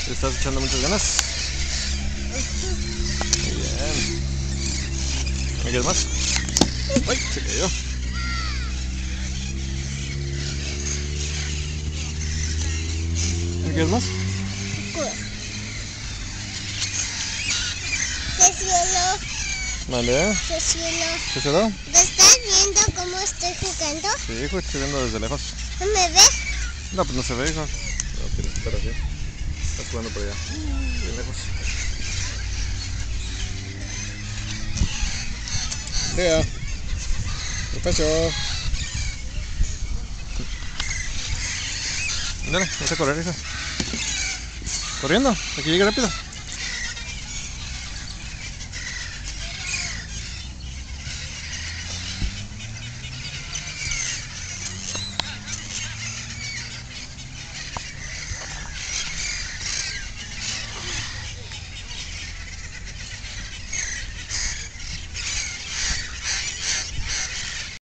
¿Le estás echando muchas ganas? Muy bien. ¿Me quieres más? ¡Ay! Se cayó. ¿Me quieres más? ¡Qué cielo! Vale. ¡Qué cielo! ¿Qué se da? ¿Te estás viendo cómo estoy jugando? Sí, hijo, estoy viendo desde lejos. ¿No me ves? No, pues no se ve, hijo. No, tienes que estar así. Estás jugando por allá. Bien lejos. Vea. Despacho. Dale, vas a correr, hija. Corriendo, aquí llega rápido.